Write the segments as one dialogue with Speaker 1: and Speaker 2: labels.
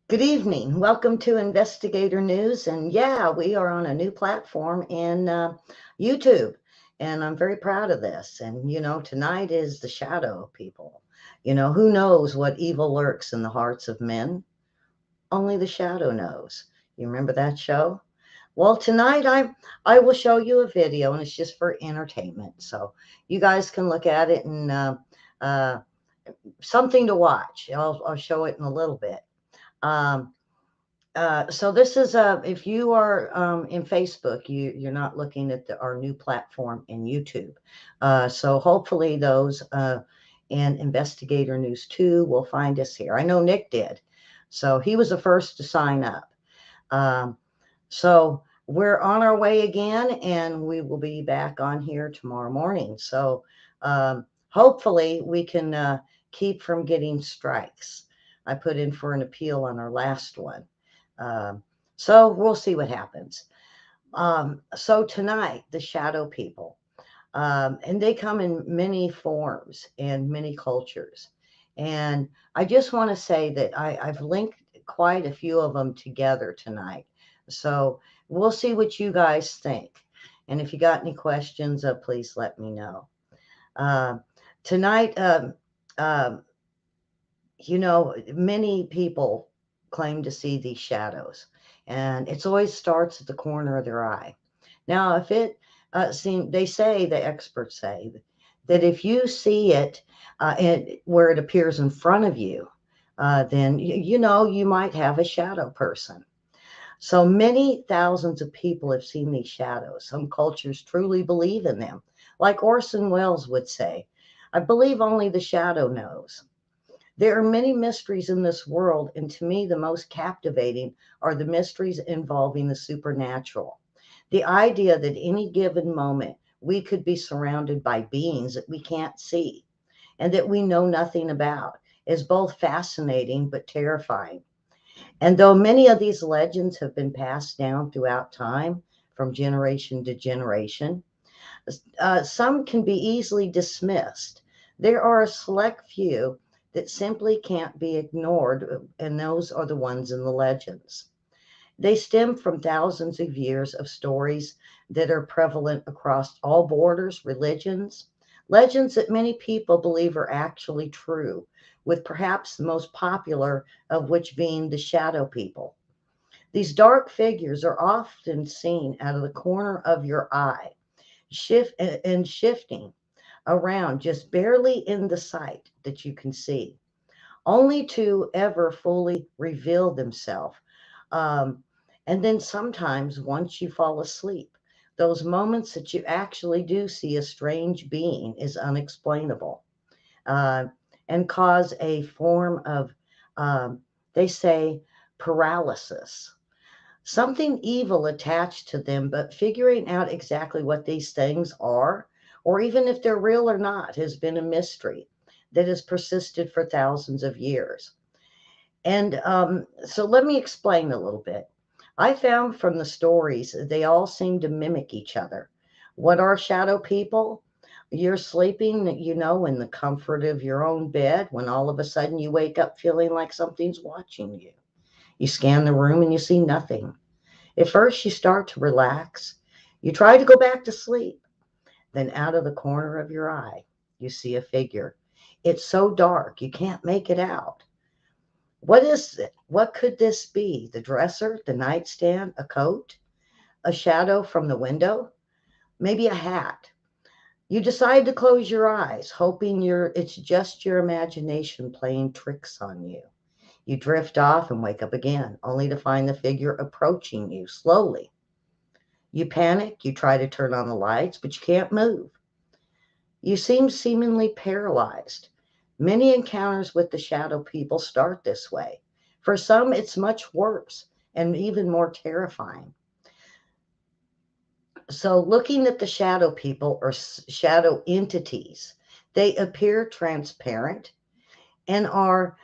Speaker 1: Good evening. Welcome to Investigator News. And yeah, we are on a new platform in YouTube. And I'm very proud of this. And, tonight is the shadow people. Who knows what evil lurks in the hearts of men? Only the shadow knows. You remember that show? Well, tonight I will show you a video, and it's just for entertainment. So you guys can look at it and uh, something to watch. I'll show it in a little bit. Um, so this is if you are in Facebook, you're not looking at our new platform in YouTube. So hopefully those in Investigator News 2 will find us here. I know Nick did. So he was the first to sign up. Um, so we're on our way again, and we will be back on here tomorrow morning. So hopefully we can keep from getting strikes. I put in for an appeal on our last one. Um, so we'll see what happens. So tonight, the shadow people, and they come in many forms and many cultures. And I just want to say that I've linked quite a few of them together tonight. So we'll see what you guys think. And if you got any questions, please let me know. Uh, Tonight, um, many people claim to see these shadows, and it's always starts at the corner of their eye. Now, if it they say, the experts say, that if you see it where it appears in front of you, then you might have a shadow person. So many thousands of people have seen these shadows. Some cultures truly believe in them. Like Orson Welles would say, I believe only the shadow knows. There are many mysteries in this world, and to me, the most captivating are the mysteries involving the supernatural. The idea that any given moment we could be surrounded by beings that we can't see and that we know nothing about is both fascinating but terrifying. And though many of these legends have been passed down throughout time from generation to generation, some can be easily dismissed. There are a select few that simply can't be ignored, and those are the ones in the legends. They stem from thousands of years of stories that are prevalent across all borders, religions, legends that many people believe are actually true, with perhaps the most popular of which being the shadow people. These dark figures are often seen out of the corner of your eye, shifting around just barely in the sight that you can see, only to ever fully reveal themselves. Um, and then sometimes, once you fall asleep, those moments that you actually do see a strange being is unexplainable, uh, and cause a form of, um, they say, paralysis. Something evil attached to them, but figuring out exactly what these things are, or even if they're real or not, has been a mystery that has persisted for thousands of years. And so let me explain a little bit. I found from the stories they all seem to mimic each other. What are shadow people? You're sleeping, in the comfort of your own bed when all of a sudden you wake up feeling like something's watching you. You scan the room and you see nothing. At first, you start to relax. You try to go back to sleep. Then, out of the corner of your eye, you see a figure. It's so dark, you can't make it out. What is it? What could this be? The dresser, the nightstand, a coat, a shadow from the window, maybe a hat. You decide to close your eyes, hoping it's just your imagination playing tricks on you. You drift off and wake up again, only to find the figure approaching you slowly. You panic, you try to turn on the lights, but you can't move. You seem seemingly paralyzed. Many encounters with the shadow people start this way. For some, it's much worse and even more terrifying. So, looking at the shadow people or shadow entities, they appear transparent and are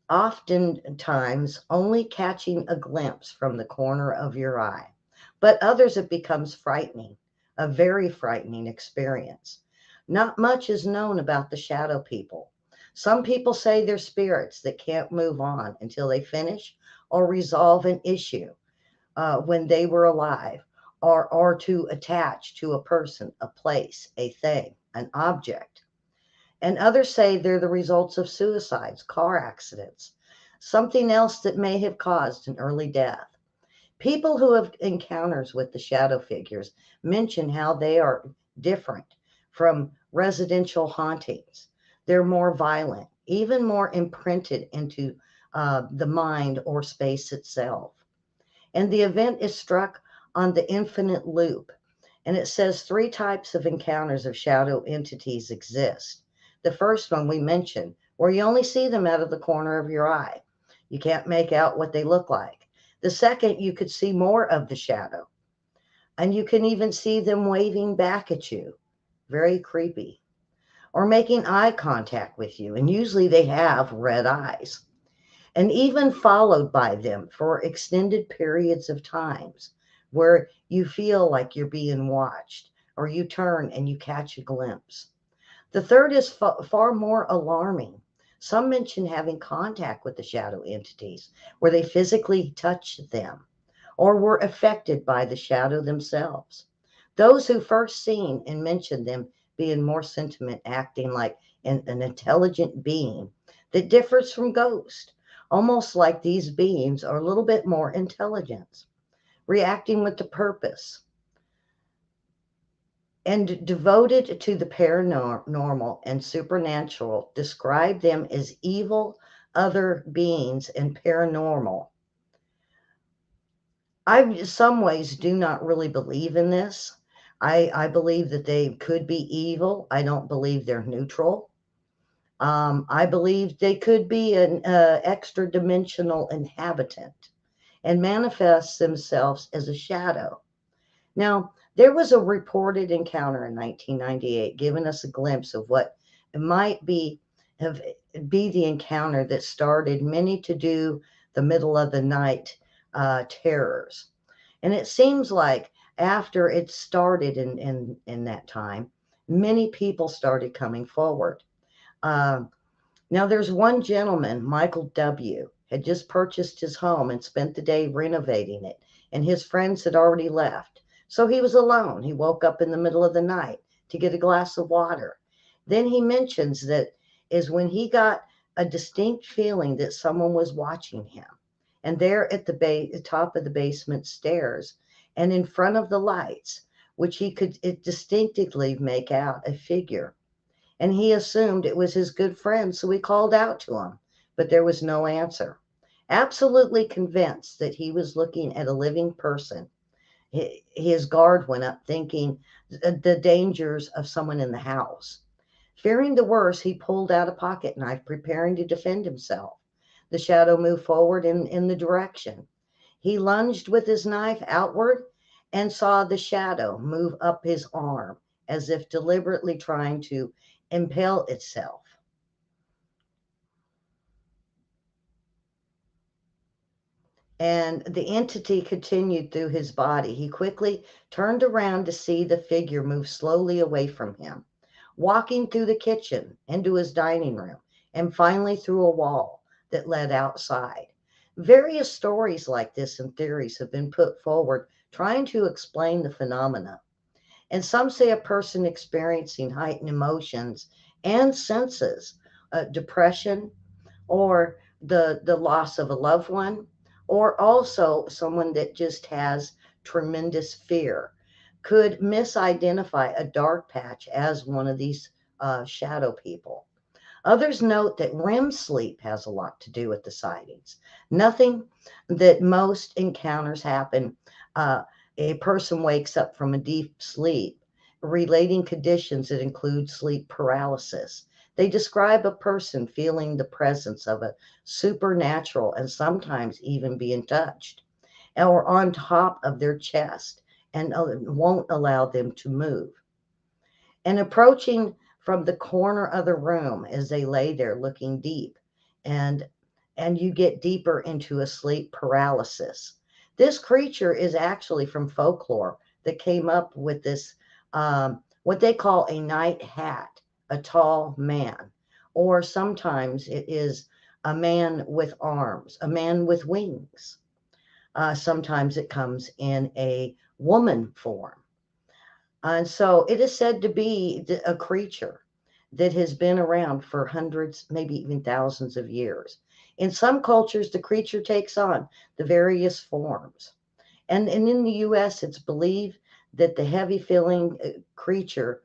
Speaker 1: oftentimes only catching a glimpse from the corner of your eye. But others, it becomes frightening, a very frightening experience. Not much is known about the shadow people. Some people say they're spirits that can't move on until they finish or resolve an issue when they were alive, or to attach to a person, a place, a thing, an object. And others say they're the results of suicides, car accidents, something else that may have caused an early death. People who have encounters with the shadow figures mention how they are different from residential hauntings. They're more violent, even more imprinted into the mind or space itself. And the event is struck on the infinite loop. And it says three types of encounters of shadow entities exist. The first one we mentioned, where you only see them out of the corner of your eye. You can't make out what they look like. The second, you could see more of the shadow, and you can even see them waving back at you. Very creepy. Or making eye contact with you, and usually they have red eyes. And even followed by them for extended periods of times where you feel like you're being watched, or you turn and you catch a glimpse. The third is far more alarming. Some mention having contact with the shadow entities where they physically touch them or were affected by the shadow themselves. Those who first seen and mentioned them being more sentiment, acting like an intelligent being that differs from ghost, almost like these beings are a little bit more intelligent, reacting with the purpose and devoted to the paranormal and supernatural, describe them as evil other beings and paranormal. I, in some ways, do not really believe in this. I believe that they could be evil. I don't believe they're neutral. I believe they could be an extra dimensional inhabitant and manifest themselves as a shadow. Now, there was a reported encounter in 1998 giving us a glimpse of what it might have, be the encounter that started many to do the middle of the night terrors. And it seems like after it started in that time, many people started coming forward. Um, Now, there's one gentleman, Michael W., had just purchased his home and spent the day renovating it, and his friends had already left. So he was alone. He woke up in the middle of the night to get a glass of water. Then he mentions that is when he got a distinct feeling that someone was watching him. And there at the top of the basement stairs and in front of the lights, which he could distinctively make out a figure, and he assumed it was his good friend, so he called out to him, but there was no answer. Absolutely convinced that he was looking at a living person, his guard went up, thinking the dangers of someone in the house. Fearing the worst, he pulled out a pocket knife, preparing to defend himself. The shadow moved forward in the direction. He lunged with his knife outward and saw the shadow move up his arm as if deliberately trying to impale itself. And the entity continued through his body. He quickly turned around to see the figure move slowly away from him, walking through the kitchen into his dining room, and finally through a wall that led outside. Various stories like this and theories have been put forward trying to explain the phenomena. And some say a person experiencing heightened emotions and senses, depression, or the loss of a loved one, or also someone that just has tremendous fear, could misidentify a dark patch as one of these shadow people. Others note that REM sleep has a lot to do with the sightings. Nothing that most encounters happen. A person wakes up from a deep sleep, relating conditions that include sleep paralysis. They describe a person feeling the presence of a supernatural and sometimes even being touched or on top of their chest and won't allow them to move. And approaching from the corner of the room as they lay there looking deep, and you get deeper into a sleep paralysis. This creature is actually from folklore that came up with this what they call a night hat, a tall man, or sometimes it is a man with arms, a man with wings. Sometimes it comes in a woman form. And so it is said to be a creature that has been around for hundreds, maybe even thousands of years. In some cultures, the creature takes on the various forms. And in the US, it's believed that the heavy feeling creature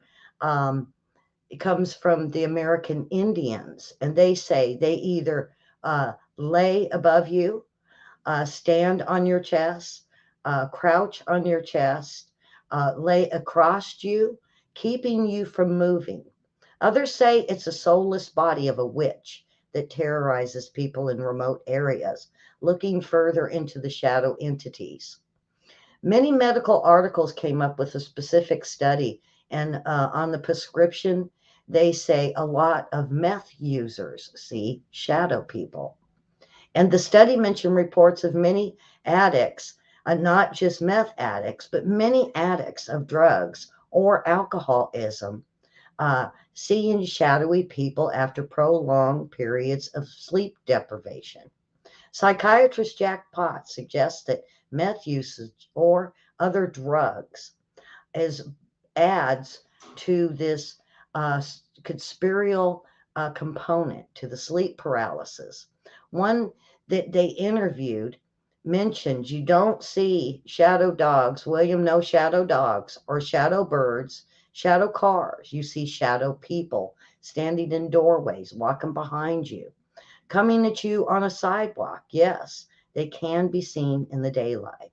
Speaker 1: it comes from the American Indians. And they say they either lay above you, stand on your chest, crouch on your chest, lay across you, keeping you from moving. Others say it's a soulless body of a witch that terrorizes people in remote areas, looking further into the shadow entities. Many medical articles came up with a specific study, and on the prescription, they say a lot of meth users see shadow people. And the study mentioned reports of many addicts, not just meth addicts, but many addicts of drugs or alcoholism, seeing shadowy people after prolonged periods of sleep deprivation. Psychiatrist Jack Potts suggests that meth usage or other drugs is adds to this conspiratorial component to the sleep paralysis. One that they interviewed mentioned you don't see shadow dogs, William, no shadow dogs, or shadow birds, shadow cars. You see shadow people standing in doorways, walking behind you, coming at you on a sidewalk. Yes, they can be seen in the daylight.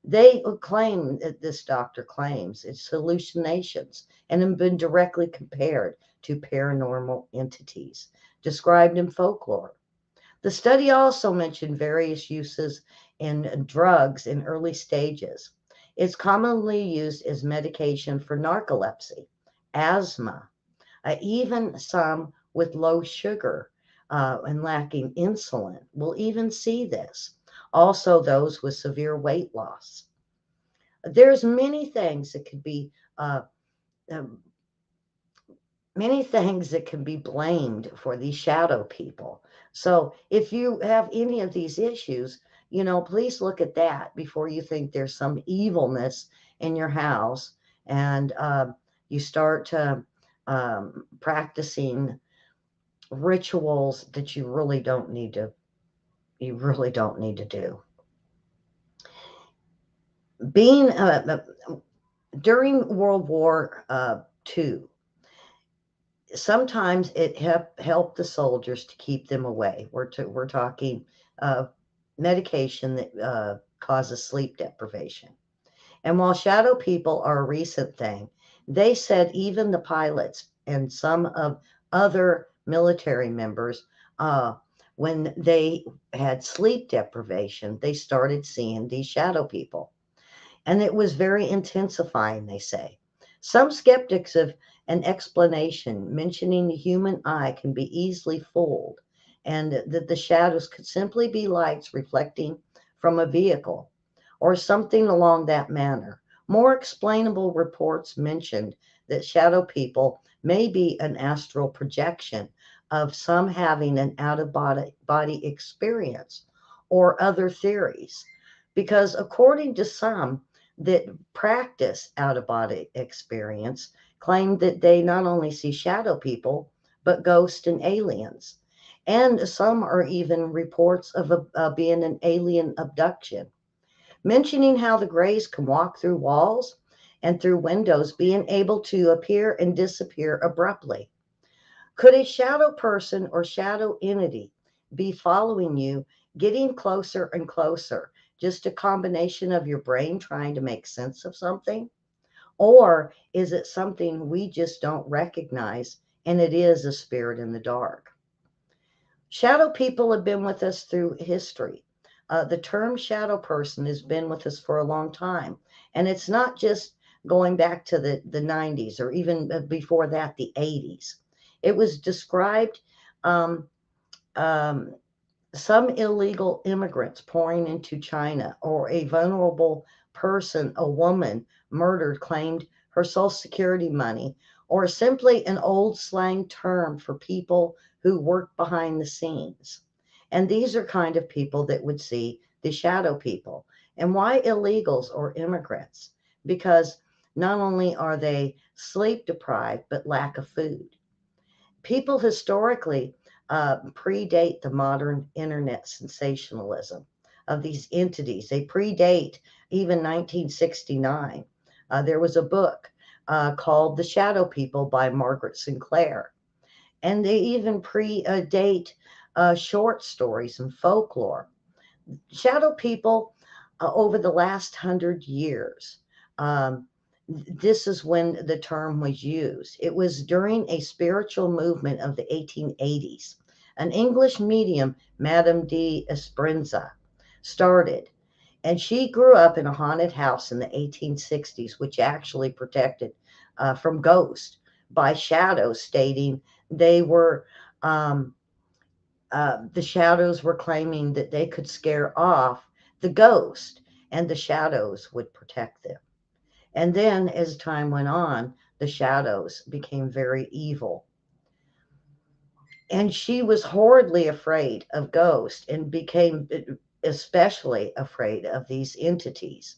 Speaker 1: They claim that this doctor claims it's hallucinations and have been directly compared to paranormal entities described in folklore. The study also mentioned various uses in drugs in early stages. It's commonly used as medication for narcolepsy, asthma, even some with low sugar and lacking insulin will even see this. Also, those with severe weight loss. There's many things that could be uh, um, many things that can be blamed for these shadow people. So if you have any of these issues, please look at that before you think there's some evilness in your house and you start practicing rituals that you really don't need to do. Being during World War II, sometimes it helped the soldiers to keep them away. We're talking uh, medication that causes sleep deprivation. And while shadow people are a recent thing, they said even the pilots and some of other military members, uh, when they had sleep deprivation, they started seeing these shadow people. And it was very intensifying, they say. Some skeptics of an explanation mentioning the human eye can be easily fooled and that the shadows could simply be lights reflecting from a vehicle or something along that manner. More explainable reports mentioned that shadow people may be an astral projection of some having an out of body experience or other theories. Because according to some, that practice out of body experience claim that they not only see shadow people, but ghosts and aliens. And some are even reports of being an alien abduction, mentioning how the Greys can walk through walls and through windows, being able to appear and disappear abruptly. Could a shadow person or shadow entity be following you, getting closer and closer? Just a combination of your brain trying to make sense of something? Or is it something we just don't recognize and it is a spirit in the dark? Shadow people have been with us through history. The term shadow person has been with us for a long time. And it's not just going back to the 90s or even before that, the 80s. It was described um, um, some illegal immigrants pouring into China, or a vulnerable person, a woman murdered, claimed her Social Security money, or simply an old slang term for people who work behind the scenes. And these are kind of people that would see the shadow people. And why illegals or immigrants? Because not only are they sleep deprived, but lack of food. People historically predate the modern internet sensationalism of these entities. They predate even 1969. There was a book called The Shadow People by Margaret Sinclair. And they even predate short stories and folklore. Shadow people, over the last 100 years, um, this is when the term was used. It was during a spiritual movement of the 1880s. An English medium, Madame de Esperanza, started, and she grew up in a haunted house in the 1860s, which actually protected from ghosts by shadows, stating they were. The shadows were claiming that they could scare off the ghost and the shadows would protect them. And then, as time went on, the shadows became very evil. And she was horridly afraid of ghosts and became especially afraid of these entities.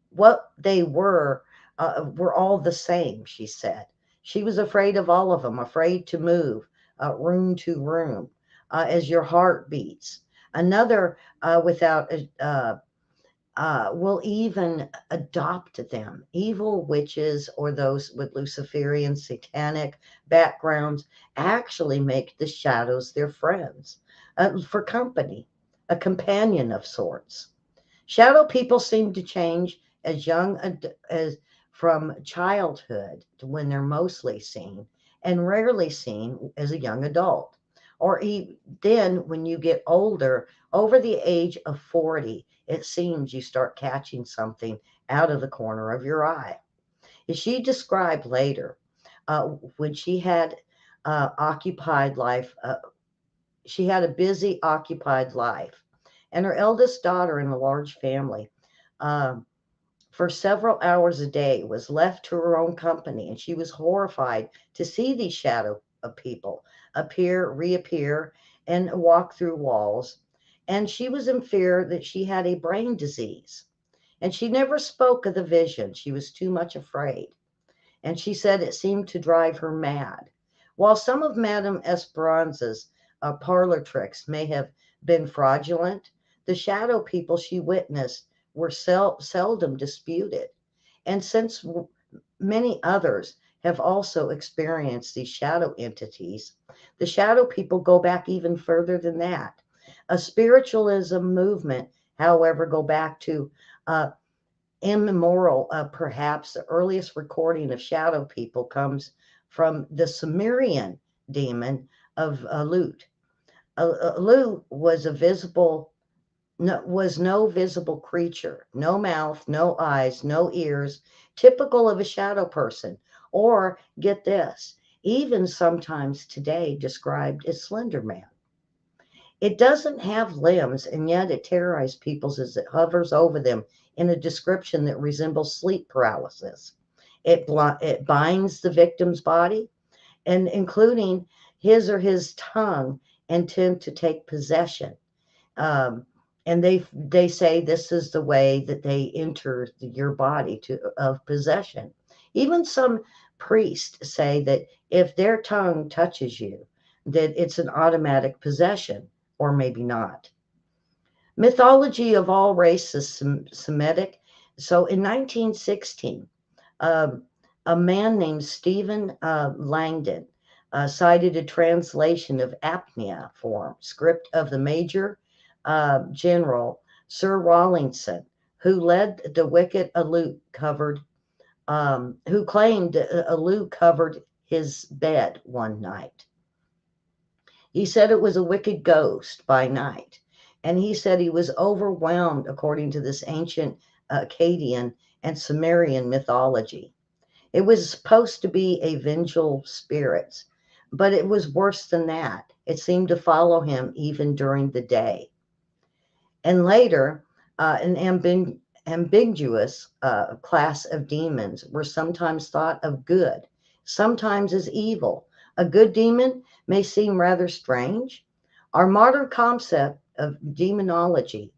Speaker 1: What they were all the same, she said. She was afraid of all of them, afraid to move room to room as your heart beats. Another without will even adopt them. Evil witches or those with Luciferian satanic backgrounds actually make the shadows their friends for company, a companion of sorts. Shadow people seem to change as young as from childhood to when they're mostly seen and rarely seen as a young adult. Or then when you get older, over the age of 40, it seems you start catching something out of the corner of your eye. As she described later, when she had occupied life, she had a busy, occupied life. And her eldest daughter in a large family, um, for several hours a day, was left to her own company. And she was horrified to see these shadow of people appear, reappear, and walk through walls. And she was in fear that she had a brain disease. And she never spoke of the vision. She was too much afraid. And she said it seemed to drive her mad. While some of Madame Esperanza's parlor tricks may have been fraudulent, the shadow people she witnessed were seldom disputed. And since many others have also experienced these shadow entities, the shadow people go back even further than that. A spiritualism movement, however, go back to immemorial. Perhaps the earliest recording of shadow people comes from the Sumerian demon of Alut. Alut was a visible no, was no visible creature, no mouth, no eyes, no ears, typical of a shadow person, or get this, even sometimes today described as Slender Man. It doesn't have limbs, and yet it terrorizes people as it hovers over them in a description that resembles sleep paralysis. It binds the victim's body, and including his tongue, intend to take possession. Um, and they say this is the way that they enter your body to of possession. Even some priests say that if their tongue touches you, that it's an automatic possession, or maybe not. Mythology of all races, Semitic. So in 1916, um, a man named Stephen Langdon cited a translation of apnea form, script of the Major General Sir Rawlinson, who led the wicked Alute covered, who claimed Alute covered his bed one night. He said it was a wicked ghost by night. And he said he was overwhelmed, according to this ancient Akkadian and Sumerian mythology. It was supposed to be a vengeful spirit, but it was worse than that. It seemed to follow him even during the day. And later, an ambiguous class of demons were sometimes thought of good, sometimes as evil. A good demon may seem rather strange. Our modern concept of demonology,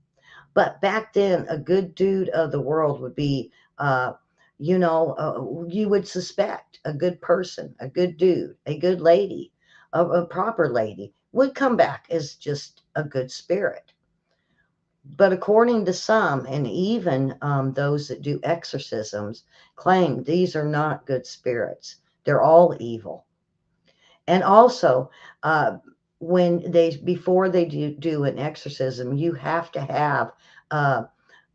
Speaker 1: but back then, a good dude of the world would be, uh, you would suspect a good person, a good dude, a good lady, a proper lady would come back as just a good spirit. But according to some, and even those that do exorcisms, claim these are not good spirits. They're all evil. And also, uh, before they do an exorcism, you have to have uh,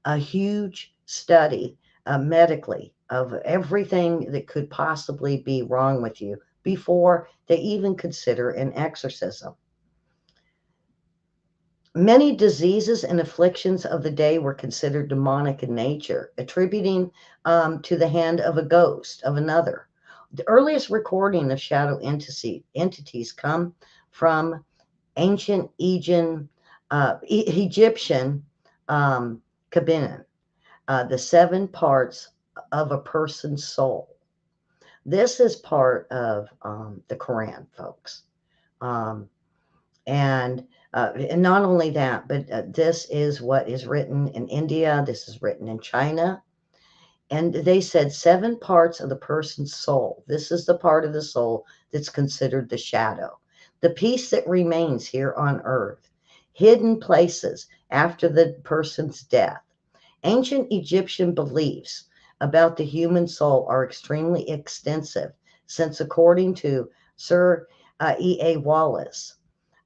Speaker 1: a huge study medically of everything that could possibly be wrong with you before they even consider an exorcism. Many diseases and afflictions of the day were considered demonic in nature, attributing to the hand of a ghost of another. The earliest recording of shadow entities come from ancient Egyptian Kabbin, the seven parts of a person's soul. This is part of the Quran, folks. Um, and not only that, but this is what is written in India. This is written in China. And they said seven parts of the person's soul. This is the part of the soul that's considered the shadow, the piece that remains here on earth, hidden places after the person's death. Ancient Egyptian beliefs about the human soul are extremely extensive, since, according to Sir E.A. Wallace,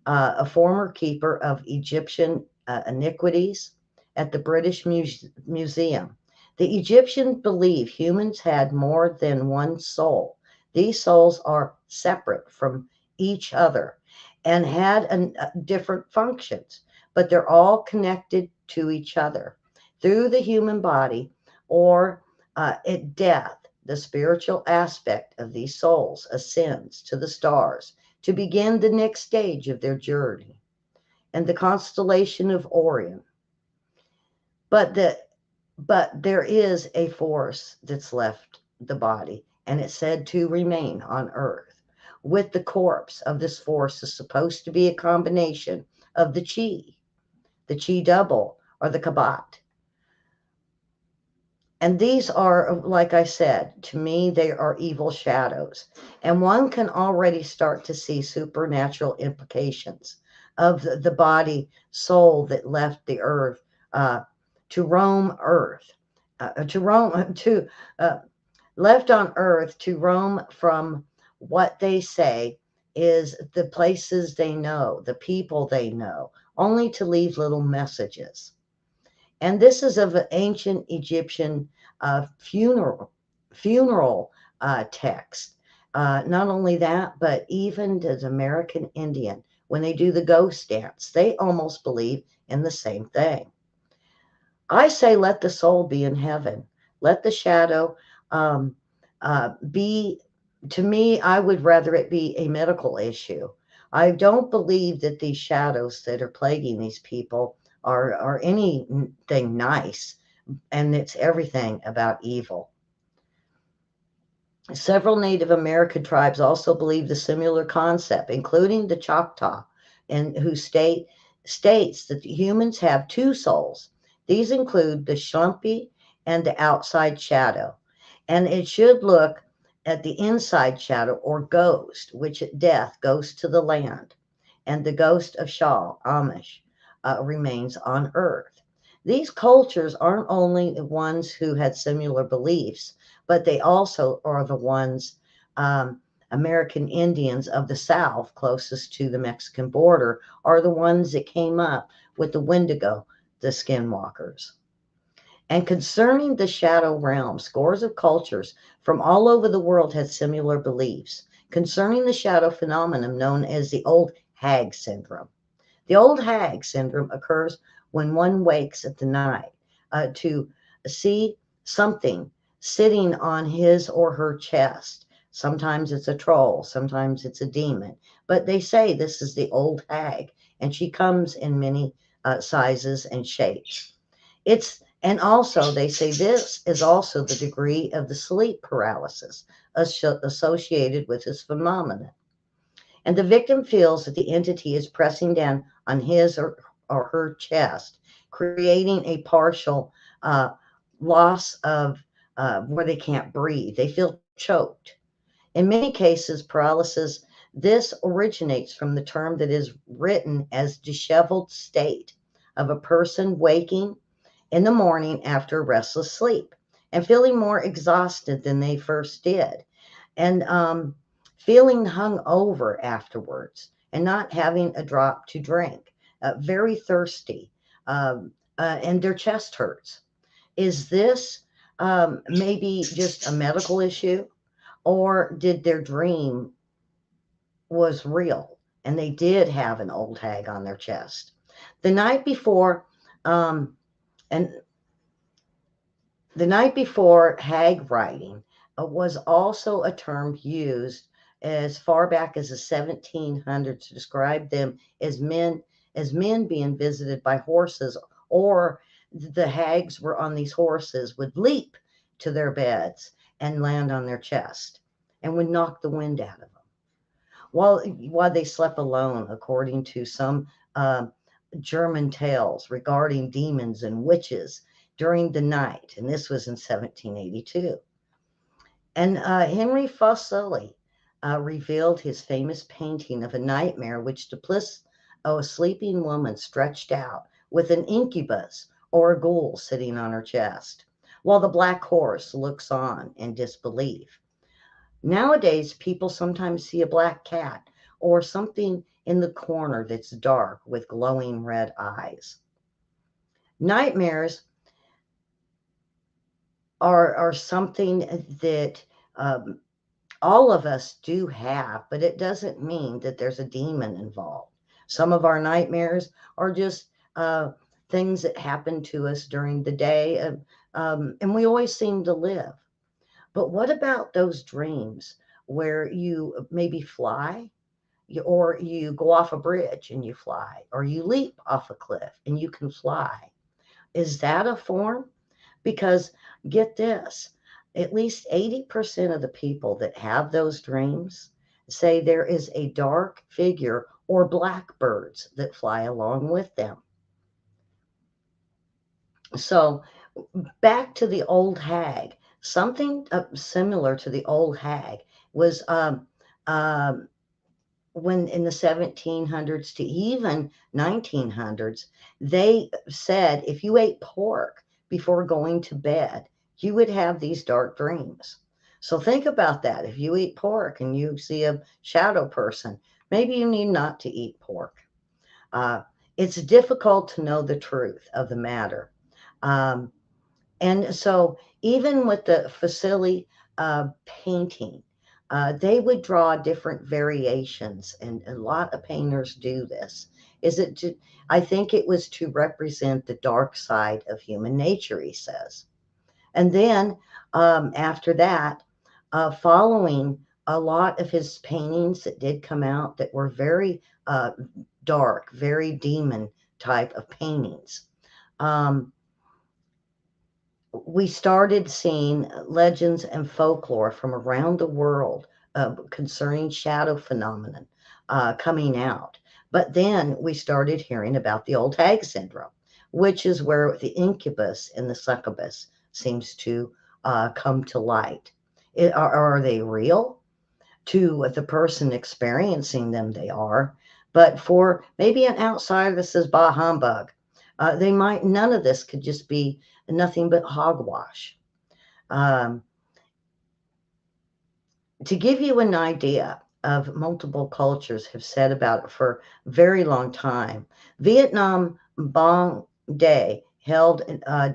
Speaker 1: a former keeper of Egyptian iniquities at the British Museum. The Egyptians believe humans had more than one soul. These souls are separate from each other and had different functions, but they're all connected to each other through the human body or at death. The spiritual aspect of these souls ascends to the stars to begin the next stage of their journey and the constellation of Orion. But the but there is a force that's left the body, and it's said to remain on Earth. With the corpse of this force is supposed to be a combination of the chi double, or the Kabat. And these are, like I said, to me, they are evil shadows. And one can already start to see supernatural implications of the body soul that left the earth uh, to roam earth, to roam, to left on earth to roam from what they say is the places they know, the people they know, only to leave little messages. And this is of an ancient Egyptian funeral text. Not only that, but even the American Indian, when they do the ghost dance, they almost believe in the same thing. I say, let the soul be in heaven. Let the shadow um, be. To me, I would rather it be a medical issue. I don't believe that these shadows that are plaguing these people are anything nice, and it's everything about evil. Several Native American tribes also believe the similar concept, including the Choctaw, and who states that humans have two souls. These include the Shlumpy and the outside shadow, and it should look at the inside shadow or ghost, which at death goes to the land, and the ghost of Shal Amish remains on Earth. These cultures aren't only the ones who had similar beliefs, but they also are the ones, American Indians of the South, closest to the Mexican border, are the ones that came up with the Wendigo, the skinwalkers. And concerning the shadow realm, scores of cultures from all over the world had similar beliefs concerning the shadow phenomenon known as the old hag syndrome. The old hag syndrome occurs when one wakes at the night to see something sitting on his or her chest. Sometimes it's a troll, sometimes it's a demon, but they say this is the old hag, and she comes in many sizes and shapes. And also they say this is also the degree of the sleep paralysis associated with this phenomenon. And the victim feels that the entity is pressing down on his or her chest, creating a partial uh, loss of where they can't breathe. They feel choked. In many cases, paralysis, this originates from the term that is written as disheveled state of a person waking in the morning after restless sleep and feeling more exhausted than they first did, and feeling hung over afterwards and not having a drop to drink, very thirsty, and their chest hurts. Is this maybe just a medical issue, or did their dream was real and they did have an old hag on their chest? The night before, um, and the night before hag writing was also a term used as far back as the 1700s to describe them as men being visited by horses, or the hags were on these horses would leap to their beds and land on their chest and would knock the wind out of them while they slept alone, according to some uh, German tales regarding demons and witches during the night. And this was in 1782. And Henry Fuseli revealed his famous painting of a nightmare which depicts a sleeping woman stretched out with an incubus or a ghoul sitting on her chest, while the black horse looks on in disbelief. Nowadays, people sometimes see a black cat or something in the corner that's dark with glowing red eyes. Nightmares are something that um, all of us do have, but it doesn't mean that there's a demon involved. Some of our nightmares are just things that happen to us during the day, and we always seem to live. But what about those dreams where you maybe fly, or you go off a bridge and you fly, or you leap off a cliff and you can fly? Is that a form? Because get this, at least 80% of the people that have those dreams say there is a dark figure or blackbirds that fly along with them. So back to the old hag, something similar to the old hag was um, when in the 1700s to even 1900s, they said if you ate pork before going to bed, you would have these dark dreams. So think about that. If you eat pork and you see a shadow person, maybe you need not to eat pork. Uh, it's difficult to know the truth of the matter. Um, and so, even with the Facili painting, they would draw different variations, and a lot of painters do this. Is it? I think it was to represent the dark side of human nature, he says. And then after that, following a lot of his paintings that did come out that were very dark, very demon type of paintings. Um, we started seeing legends and folklore from around the world concerning shadow phenomenon coming out. But then we started hearing about the old hag syndrome, which is where the incubus and the succubus seems to come to light. Are they real? To the person experiencing them, they are. But for maybe an outsider that says bah humbug, they might, none of this could just be nothing but hogwash. Um, to give you an idea of multiple cultures have said about it for a very long time, Vietnam Bong Day held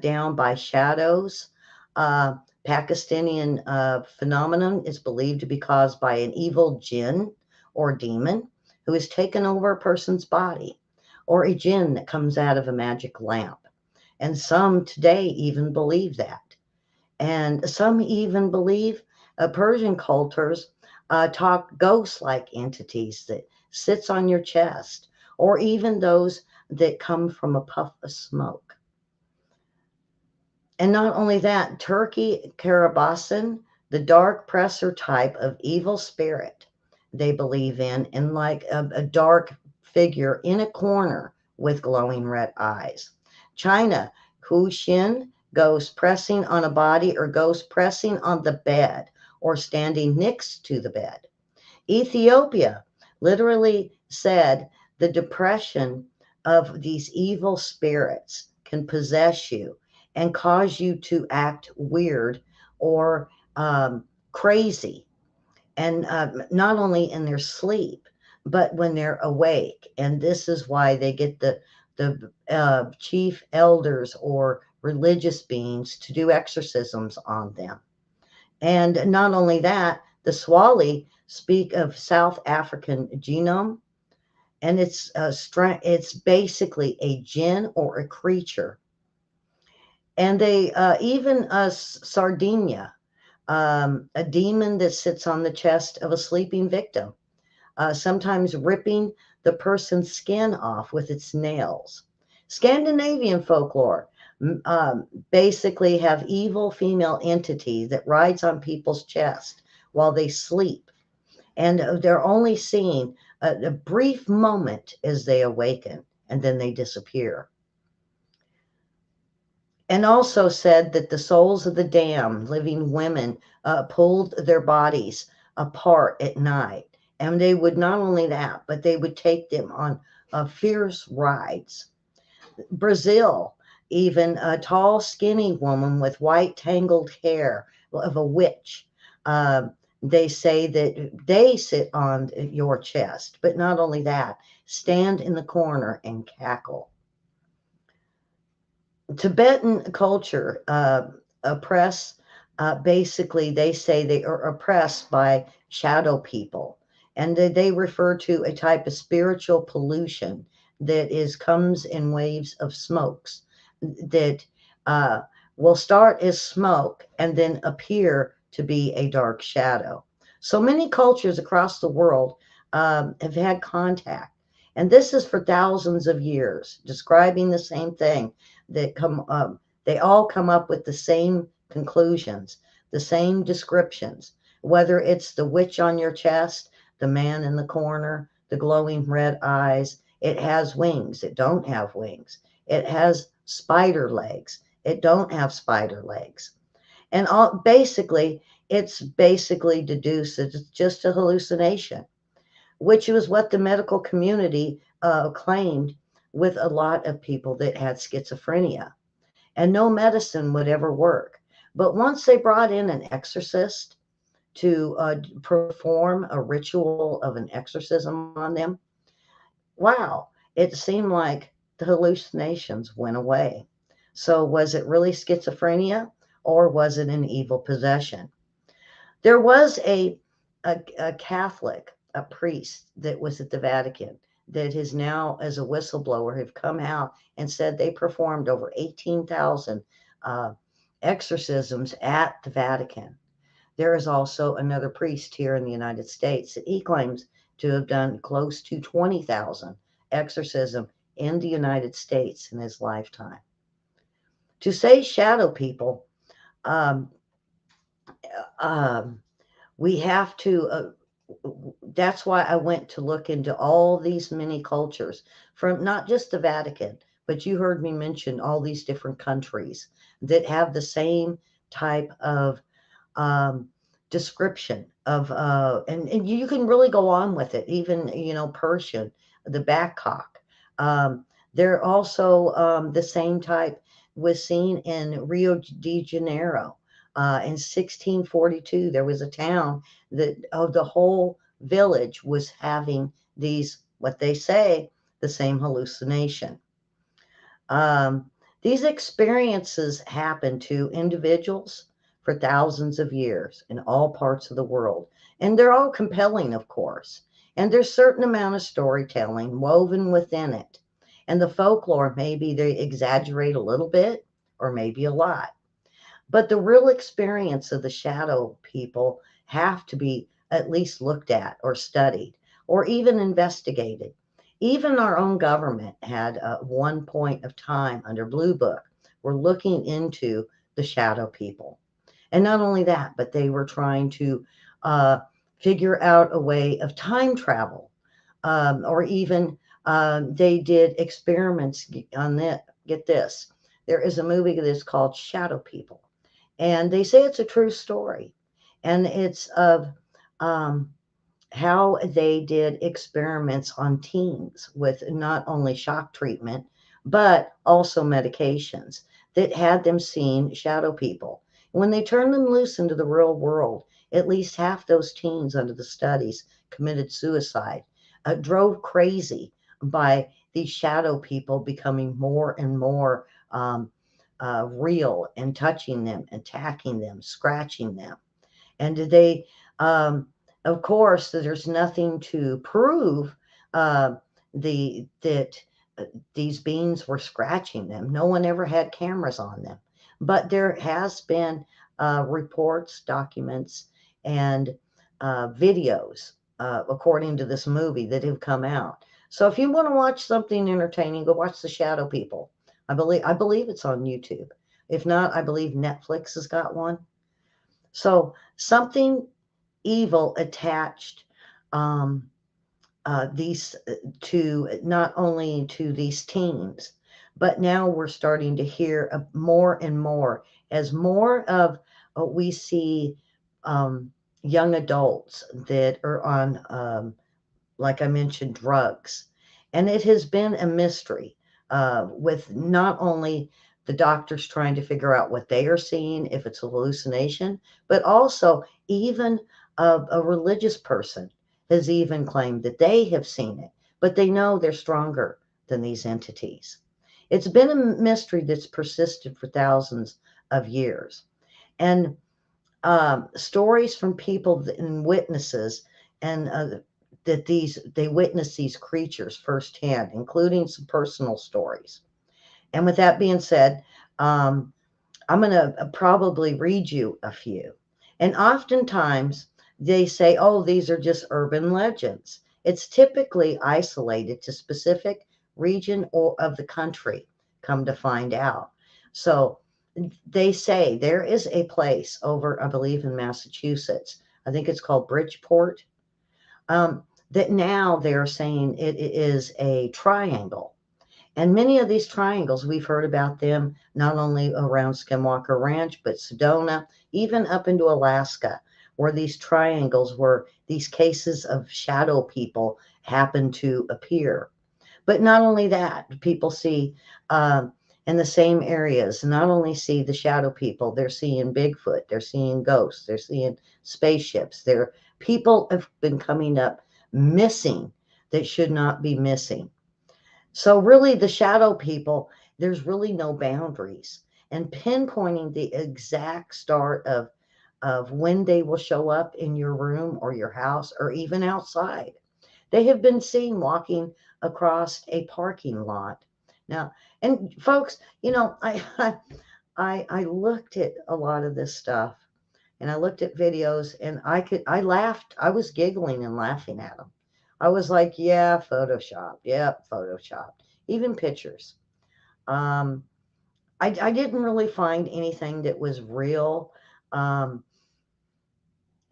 Speaker 1: down by shadows. Pakistani phenomenon is believed to be caused by an evil jinn or demon who has taken over a person's body, or a jinn that comes out of a magic lamp. And some today even believe that. And some even believe Persian cultures talk ghost-like entities that sits on your chest, or even those that come from a puff of smoke. And not only that, Turkey Karabasan the dark presser type of evil spirit they believe in like a dark figure in a corner with glowing red eyes. China, Hu Xin, ghost pressing on a body or ghost pressing on the bed or standing next to the bed. Ethiopia literally said the depression of these evil spirits can possess you and cause you to act weird or crazy. And not only in their sleep, but when they're awake. And this is why they get the chief elders or religious beings to do exorcisms on them. And not only that, the Swali speak of South African genome, and it's basically a jinn or a creature. And they even Sardinia, a demon that sits on the chest of a sleeping victim, sometimes ripping the person's skin off with its nails. Scandinavian folklore basically have evil female entity that rides on people's chest while they sleep, and they're only seen a brief moment as they awaken, and then they disappear. And also said that the souls of the damned, living women, pulled their bodies apart at night. And they would not only that, but they would take them on fierce rides. Brazil, even a tall, skinny woman with white, tangled hair of a witch. Uh, they say that they sit on your chest, but not only that, stand in the corner and cackle. Tibetan culture oppress, basically, they say they are oppressed by shadow people. And they refer to a type of spiritual pollution that comes in waves of smokes that uh, will start as smoke and then appear to be a dark shadow. So many cultures across the world have had contact. And this is for thousands of years, describing the same thing that come they all come up with the same conclusions, the same descriptions, whether it's the witch on your chest, the man in the corner, the glowing red eyes. It has wings, it don't have wings. It has spider legs, it don't have spider legs. And basically, it's basically deduced that it's just a hallucination, which was what the medical community claimed with a lot of people that had schizophrenia. And no medicine would ever work. But once they brought in an exorcist to perform a ritual of an exorcism on them, wow, it seemed like the hallucinations went away. So, was it really schizophrenia or was it an evil possession? There was a Catholic, a priest that was at the Vatican that is now, as a whistleblower, have come out and said they performed over 18,000 uh, exorcisms at the Vatican. There is also another priest here in the United States that he claims to have done close to 20,000 exorcism in the United States in his lifetime. To say shadow people, um, um, we have to that's why I went to look into all these many cultures from not just the Vatican, but you heard me mention all these different countries that have the same type of um, description of and you can really go on with it, even Persian, the Babcock. They're also the same type was seen in Rio de Janeiro. In 1642, there was a town that the whole village was having these, what they say, the same hallucination. Um, these experiences happen to individuals for thousands of years in all parts of the world. And they're all compelling, of course. And there's a certain amount of storytelling woven within it. And the folklore, maybe they exaggerate a little bit or maybe a lot. But the real experience of the shadow people have to be at least looked at or studied or even investigated. Even our own government had one point of time under Blue Book, we're looking into the shadow people. And not only that, but they were trying to uh, figure out a way of time travel, or even they did experiments on that. Get this, there is a movie that's called Shadow People, and they say it's a true story, and it's of um, how they did experiments on teens with not only shock treatment, but also medications that had them seeing shadow people. When they turned them loose into the real world, at least half those teens under the studies committed suicide, drove crazy by these shadow people becoming more and more real and touching them, attacking them, scratching them. And did they, um, of course, there's nothing to prove uh, that these beings were scratching them. No one ever had cameras on them, but there has been reports, documents, and videos, according to this movie, that have come out. So if you want to watch something entertaining, go watch The Shadow People. I believe it's on YouTube. If not, I believe Netflix has got one. So something evil attached, um, these to not only to these teens, but now we're starting to hear more and more as more of we see um, young adults that are on, like I mentioned, drugs. And it has been a mystery with not only the doctors trying to figure out what they are seeing, if it's a hallucination, but also even a religious person has even claimed that they have seen it, but they know they're stronger than these entities. It's been a mystery that's persisted for thousands of years. And stories from people and witnesses, and that they witness these creatures firsthand, including some personal stories. And with that being said, um, I'm going to probably read you a few. And oftentimes they say, oh, these are just urban legends. It's typically isolated to specific region or of the country, come to find out. So they say there is a place over, I believe, in Massachusetts. I think it's called Bridgeport. Um, that now they're saying it is a triangle. And many of these triangles, we've heard about them not only around Skinwalker Ranch, but Sedona, even up into Alaska, where these triangles, where these cases of shadow people happen to appear. But not only that, people see in the same areas, not only see the shadow people, they're seeing Bigfoot, they're seeing ghosts, they're seeing spaceships. There, people have been coming up missing that should not be missing. So really the shadow people, there's really no boundaries. And pinpointing the exact start of when they will show up in your room or your house or even outside. They have been seen walking across a parking lot. Now, and folks, I looked at a lot of this stuff, and I looked at videos, and I laughed. I was giggling and laughing at them. I was like, yeah, Photoshop. Yep, Photoshop. Even pictures. Um, I didn't really find anything that was real. Um,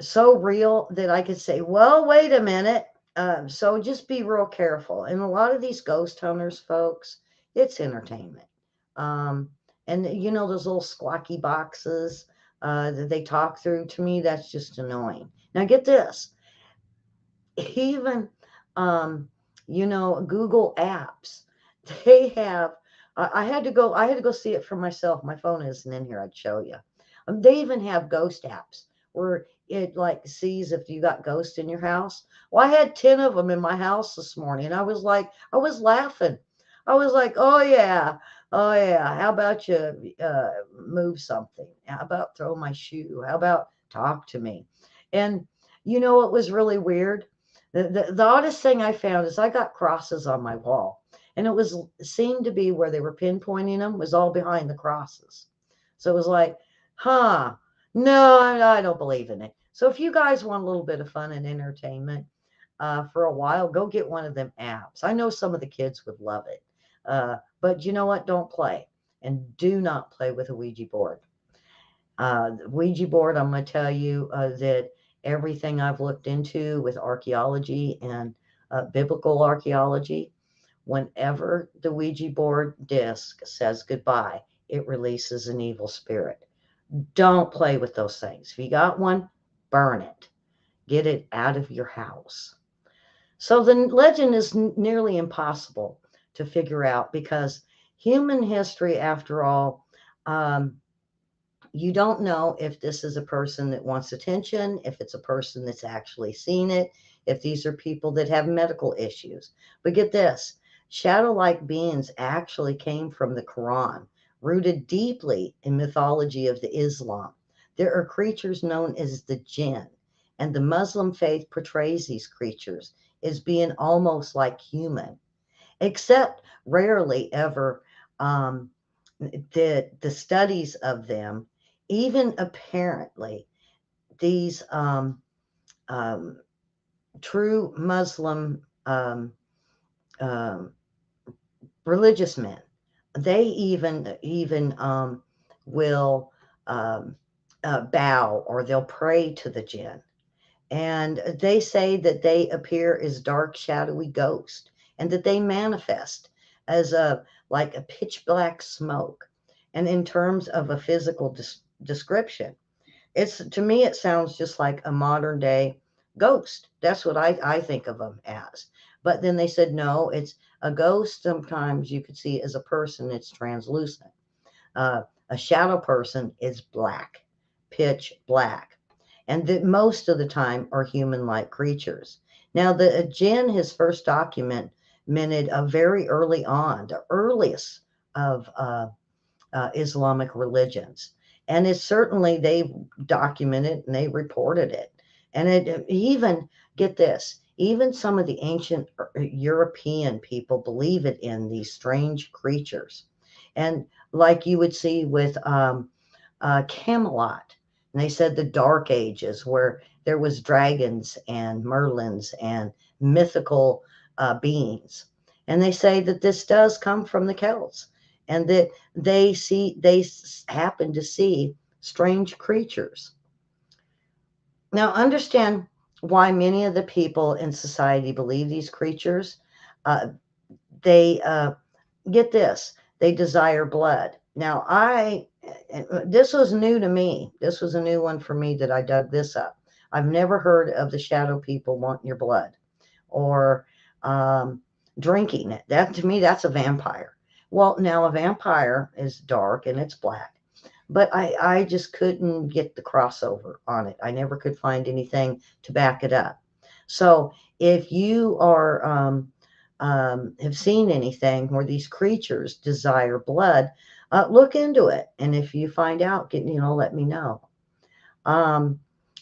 Speaker 1: so real that I could say, well, wait a minute. So just be real careful. And a lot of these ghost hunters, folks, it's entertainment. Um, and those little squawky boxes that they talk through, to me, that's just annoying. Now, get this. Even, um, Google Apps, they have, I had to go see it for myself. My phone isn't in here. I'd show you. They even have ghost apps where it like sees if you got ghosts in your house. Well, I had 10 of them in my house this morning. I was like, I was laughing. I was like, oh yeah, oh yeah. How about you move something? How about throw my shoe? How about talk to me? And you know what was really weird? The oddest thing I found is I got crosses on my wall, and seemed to be where they were pinpointing them was all behind the crosses. So it was like, huh, no, I don't believe in it. So if you guys want a little bit of fun and entertainment for a while, go get one of them apps. I know some of the kids would love it, but you know what? Don't play, and do not play with a Ouija board. The Ouija board, I'm going to tell you that everything I've looked into with archaeology and biblical archaeology, whenever the Ouija board disc says goodbye, it releases an evil spirit. Don't play with those things. If you got one, burn it. Get it out of your house. So the legend is nearly impossible to figure out because human history, after all, um, you don't know if this is a person that wants attention, if it's a person that's actually seen it, if these are people that have medical issues. But get this, shadow like beings actually came from the Quran, rooted deeply in mythology of the Islam. There are creatures known as the jinn, and the Muslim faith portrays these creatures as being almost like human, except rarely ever um, the studies of them, even apparently, these um, true Muslim um, religious men, they even will um, bow or they'll pray to the jinn. And they say that they appear as dark, shadowy ghosts and that they manifest as a like a pitch black smoke. And in terms of a physical description, it's to me it sounds just like a modern day ghost. That's what I think of them as. But then they said no, it's a ghost. Sometimes you could see as a person, it's translucent. A shadow person is black, pitch black, and that most of the time are human-like creatures. Now, the jinn, his first documented very early on, the earliest of Islamic religions, and it's certainly they documented and they reported it, and it even get this. Even some of the ancient European people believe it in these strange creatures. And like you would see with Camelot. And they said the Dark Ages, where there was dragons and merlins and mythical beings. And they say that this does come from the Celts, and that they happen to see strange creatures. Now, understand why many of the people in society believe these creatures. Uh, they get this, they desire blood. Now, this was new to me. This was a new one for me that I dug this up. I've never heard of the shadow people wanting your blood or um, drinking it. That to me, that's a vampire. Well, now a vampire is dark and it's black, but I just couldn't get the crossover on it. I never could find anything to back it up. So if you are have seen anything where these creatures desire blood, look into it. And if you find out, let me know. Um,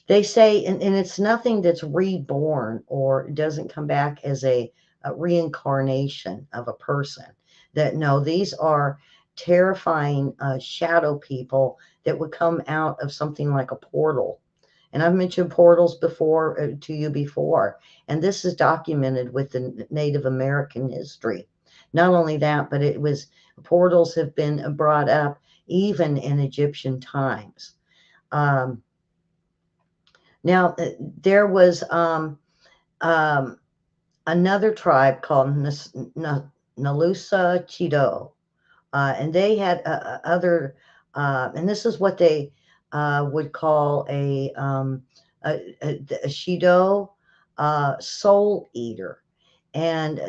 Speaker 1: they say, and it's nothing that's reborn or doesn't come back as a reincarnation of a person. That no, these are terrifying shadow people that would come out of something like a portal. And I've mentioned portals before to you before, and this is documented with the Native American history. Not only that, but it was portals have been brought up even in Egyptian times. Um, Now, there was um, another tribe called Nalusa Chido, and they had other, and this is what they would call a Shido soul eater. And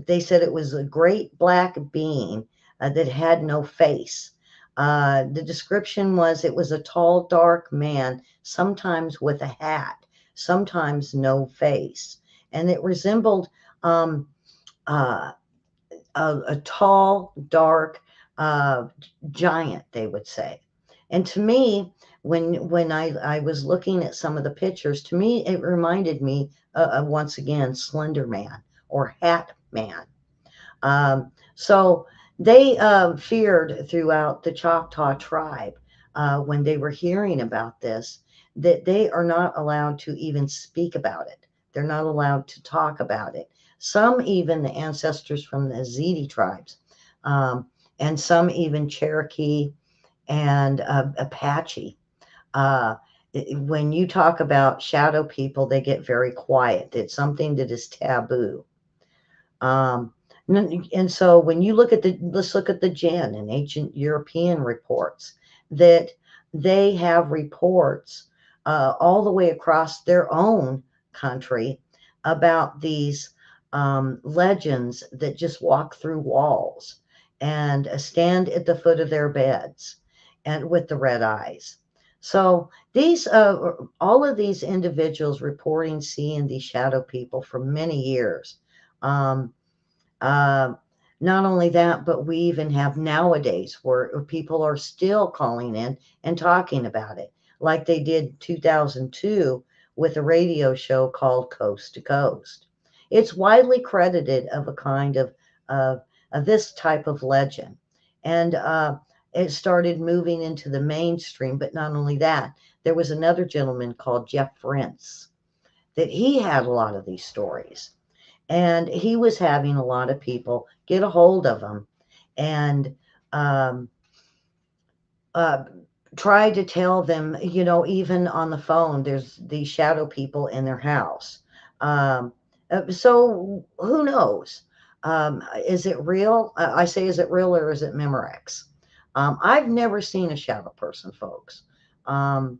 Speaker 1: they said it was a great black being that had no face. The description was it was a tall, dark man, sometimes with a hat, sometimes no face. And it resembled um, uh, a tall, dark giant, they would say. And to me, when I was looking at some of the pictures, to me, it reminded me once again, Slender Man or Hat Man. So they feared throughout the Choctaw tribe when they were hearing about this that they are not allowed to even speak about it. They're not allowed to talk about it. Some even the ancestors from the Ziti tribes, and some even Cherokee and Apache. Uh, when you talk about shadow people, they get very quiet. It's something that is taboo. Um, and so when you look at let's look at the Jinn and ancient European reports, that they have reports all the way across their own country about these legends that just walk through walls and stand at the foot of their beds and with the red eyes. So these, all of these individuals reporting seeing these shadow people for many years. Um, uh, Not only that, but we even have nowadays where people are still calling in and talking about it, like they did 2002 with a radio show called Coast to Coast. It's widely credited of a kind of, of this type of legend. And it started moving into the mainstream. But not only that, there was another gentleman called Jeff Rentz that he had a lot of these stories, and he was having a lot of people get a hold of him and um, uh, try to tell them, even on the phone, there's these shadow people in their house. Um, so who knows? Is it real? I say, is it real or is it Memorex? I've never seen a shadow person, folks. Um,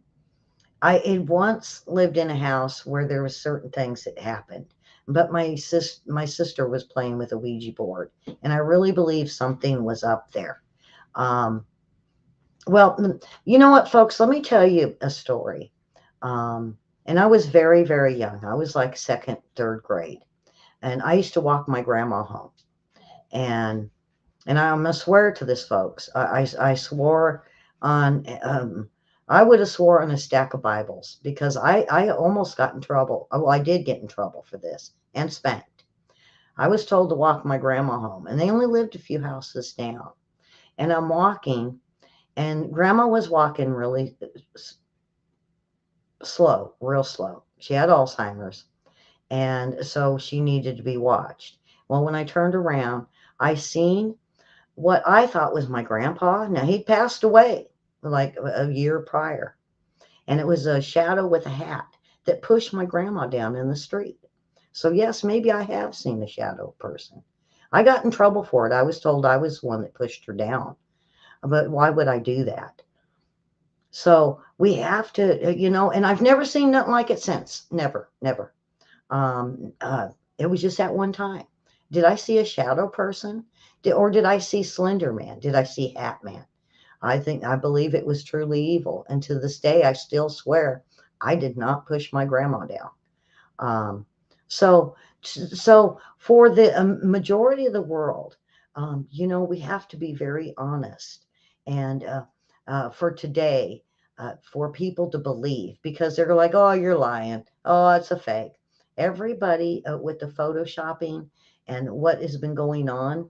Speaker 1: I had once lived in a house where there was certain things that happened, but my sister was playing with a Ouija board, and I really believe something was up there. Um, well, you know what, folks? Let me tell you a story. Um, and I was very, very young. I was like second, third grade, and I used to walk my grandma home, and I'm gonna swear to this, folks. I swore on. I would have swore on a stack of Bibles because I almost got in trouble. Oh, well, I did get in trouble for this and spanked. I was told to walk my grandma home, and they only lived a few houses down. And I'm walking, and grandma was walking really slow, real slow. She had Alzheimer's, and so she needed to be watched. Well, when I turned around, I seen what I thought was my grandpa. Now, he'd passed away like a year prior, and it was a shadow with a hat that pushed my grandma down in the street. So, yes, maybe I have seen a shadow person. I got in trouble for it. I was told I was the one that pushed her down, but why would I do that? So, we have to, and I've never seen nothing like it since. Never, never. Um, uh, it was just that one time. Did I see a shadow person? Or did I see Slender Man? Did I see Hat Man? I believe it was truly evil. And to this day, I still swear I did not push my grandma down. Um, so, so for the majority of the world, we have to be very honest. And for today, for people to believe, because they're like, oh, you're lying. Oh, it's a fake. Everybody with the photoshopping and what has been going on,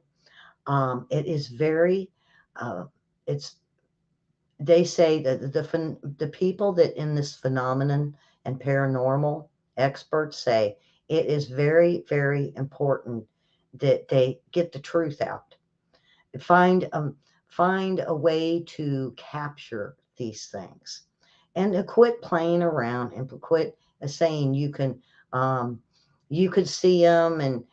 Speaker 1: it is very, uh, it's they say that the people that in this phenomenon and paranormal experts say it is very, very important that they get the truth out, find find a way to capture these things, and to quit playing around and quit saying um, you could see them, and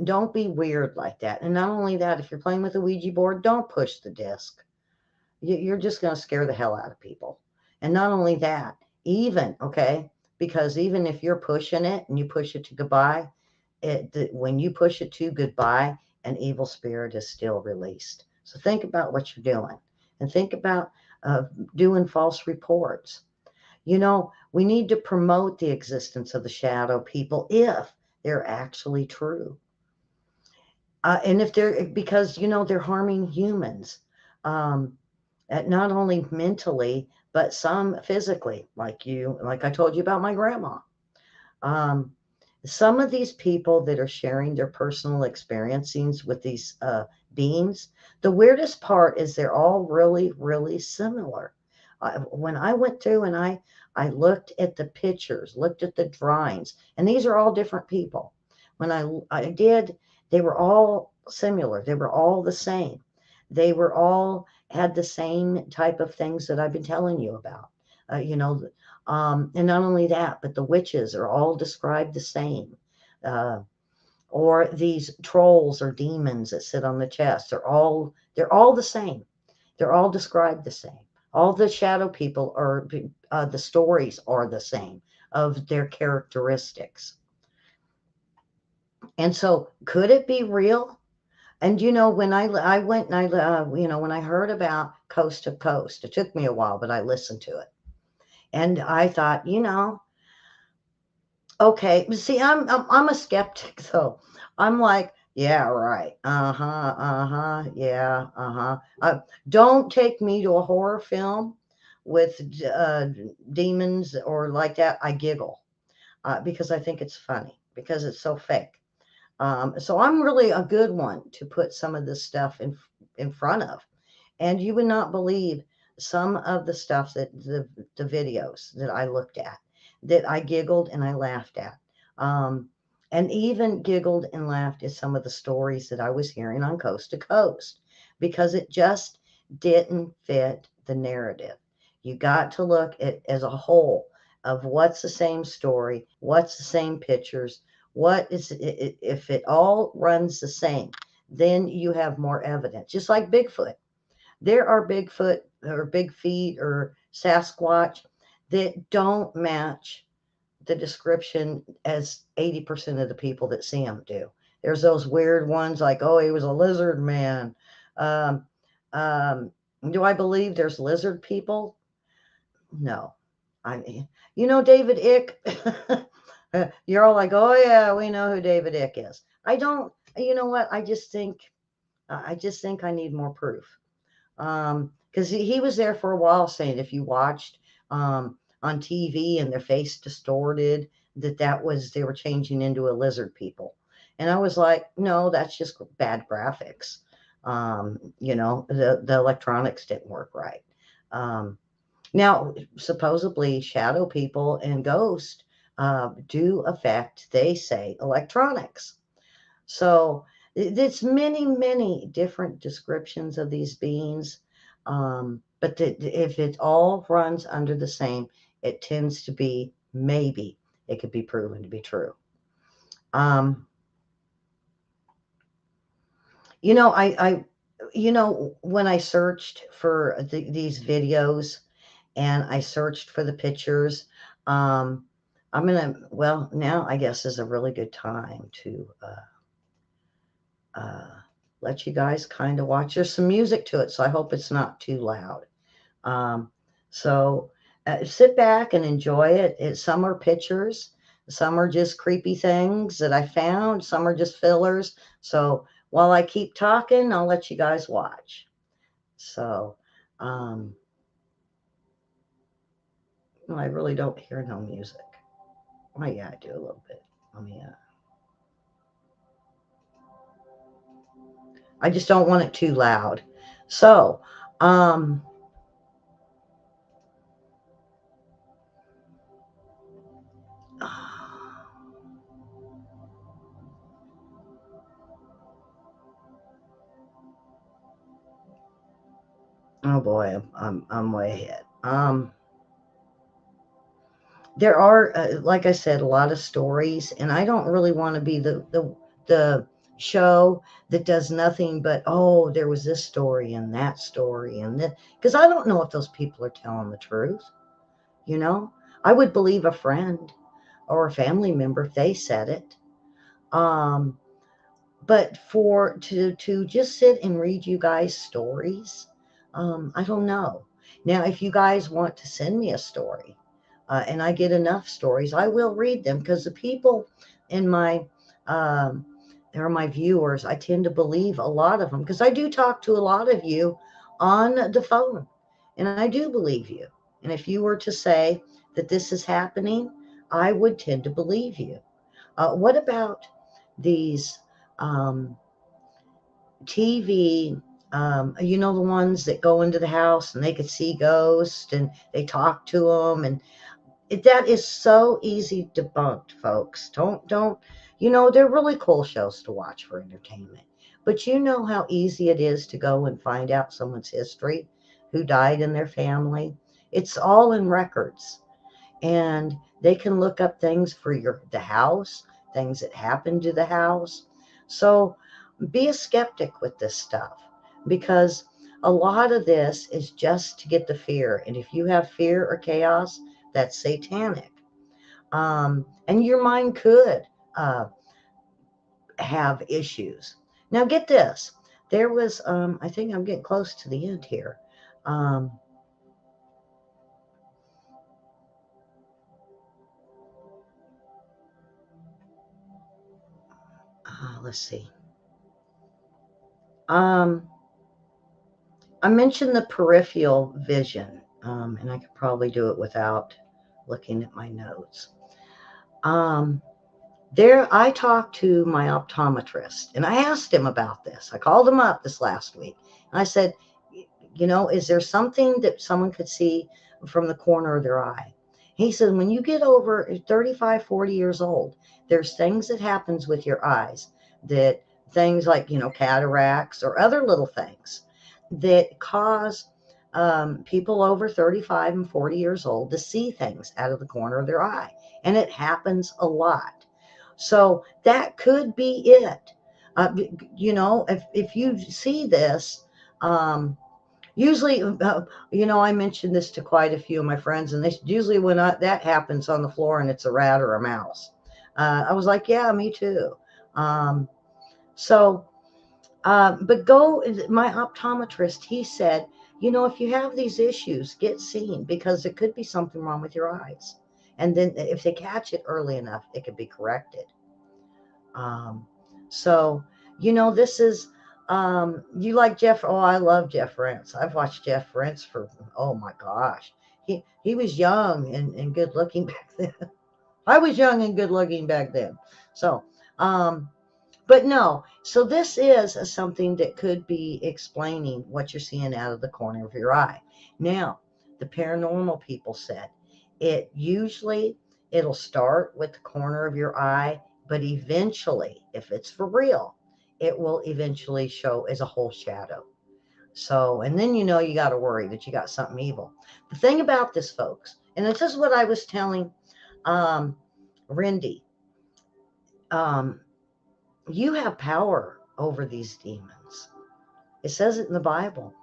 Speaker 1: don't be weird like that. And not only that, if you're playing with a Ouija board, don't push the disc. You're just going to scare the hell out of people. And not only that, even, okay, because even if you're pushing it and you push it to goodbye, when you push it to goodbye, an evil spirit is still released. So think about what you're doing, and think about uh, doing false reports. We need to promote the existence of the shadow people if they're actually true. And if they're, because, they're harming humans. Um, Not only mentally, but some physically, like I told you about my grandma. Um, some of these people that are sharing their personal experiencings with these beings, the weirdest part is they're all really, really similar. When I went through and I looked at the pictures, looked at the drawings, and these are all different people. When I did, they were all similar. They were all the same. They were all had the same type of things that I've been telling you about. You know, and not only that, but the witches are all described the same. Uh, or these trolls or demons that sit on the chest, they're all the same. They're all described the same. All the shadow people are the stories are the same of their characteristics. And so, could it be real? And when I went and when I heard about Coast to Coast, it took me a while, but I listened to it, and I thought, okay, see, I'm a skeptic, so I'm like, yeah, right, yeah, don't take me to a horror film with demons or like that. I giggle because I think it's funny because it's so fake. So I'm really a good one to put some of this stuff in front of, and you would not believe some of the stuff that the videos that I looked at that I giggled and I laughed at, um, and even giggled and laughed at some of the stories that I was hearing on Coast to Coast because it just didn't fit the narrative. You got to look at as a whole of what's the same story, what's the same pictures, what is it, if it all runs the same, then you have more evidence. Just like Bigfoot, there are Bigfoot or Big Feet or Sasquatch that don't match the description as 80% of the people that see them do. There's those weird ones like, oh, he was a lizard man. Um, um, do I believe there's lizard people? No. I mean, David Icke. You're all like, oh yeah, we know who David Icke is. I don't. You know what? I just think I need more proof. Because he was there for a while saying if you watched on TV and their face distorted, that was they were changing into a lizard people, and I was like, no, that's just bad graphics. The electronics didn't work right. Um, Now, supposedly, shadow people and ghosts do affect, they say, electronics. So it's many, many different descriptions of these beings. But if it all runs under the same, it tends to be maybe it could be proven to be true. Um, when I searched for these videos and I searched for the pictures, um, now I guess is a really good time to uh, let you guys kind of watch. There's some music to it, so I hope it's not too loud. Um, so sit back and enjoy it. Some are pictures, some are just creepy things that I found, some are just fillers. So while I keep talking, I'll let you guys watch. So um, I really don't hear no music. Oh yeah, I do a little bit. Let me. I just don't want it too loud. So, um, oh boy, I'm way ahead. There are, like I said, a lot of stories, and I don't really want to be the show that does nothing but, oh, there was this story and that story and this, because I don't know if those people are telling the truth. You know, I would believe a friend or a family member if they said it. Um, but to just sit and read you guys stories, I don't know. Now, if you guys want to send me a story, and I get enough stories, I will read them because the people in my um, are my viewers. I tend to believe a lot of them because I do talk to a lot of you on the phone, and I do believe you. And if you were to say that this is happening, I would tend to believe you. What about these um, TV? The ones that go into the house and they could see ghosts and they talk to them, and that is so easy debunked, folks. Don't. They're really cool shows to watch for entertainment. But you know how easy it is to go and find out someone's history, who died in their family. It's all in records. And they can look up things for the house, things that happened to the house. So be a skeptic with this stuff, because a lot of this is just to get the fear. And if you have fear or chaos, that's satanic. And your mind could uh, have issues. Now, get this. There was, I think I'm getting close to the end here. Um, let's see. Um, I mentioned the peripheral vision, and I could probably do it without looking at my notes. Um, I talked to my optometrist, and I asked him about this. I called him up this last week, and I said, is there something that someone could see from the corner of their eye? He said, when you get over 35, 40 years old, there's things that happens with your eyes, that things like, cataracts or other little things that cause people over 35 and 40 years old to see things out of the corner of their eye. And it happens a lot. So that could be it. If you see this, usually, I mentioned this to quite a few of my friends, and usually when that happens on the floor and it's a rat or a mouse, I was like, yeah, me too. Um, so, but my optometrist, he said, if you have these issues, get seen, because it could be something wrong with your eyes. And then if they catch it early enough, it could be corrected. Um, so, this is, you like Jeff. Oh, I love Jeff Rentz. I've watched Jeff Rentz for, oh my gosh. He was young and good looking back then. I was young and good looking back then. So, but no, so this is something that could be explaining what you're seeing out of the corner of your eye. Now, the paranormal people said it'll start with the corner of your eye, but eventually, if it's for real, it will eventually show as a whole shadow. So, and then you got to worry that you got something evil. The thing about this, folks, and this is what I was telling um, Rindy, um, you have power over these demons. It says it in the Bible.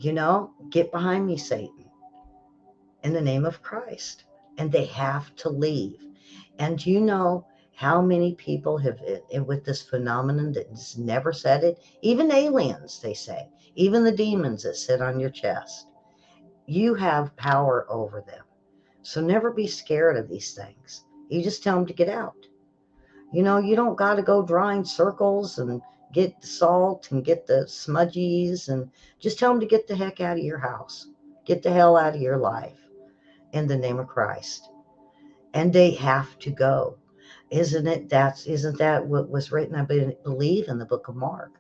Speaker 1: Get behind me, Satan, in the name of Christ. And they have to leave. And do you know how many people have, with this phenomenon that's never said it? Even aliens, they say, even the demons that sit on your chest. You have power over them. So never be scared of these things. You just tell them to get out. You don't got to go drawing circles and get the salt and get the smudgies, and just tell them to get the heck out of your house. Get the hell out of your life in the name of Christ. And they have to go. Isn't that what was written, I believe, in the book of Mark,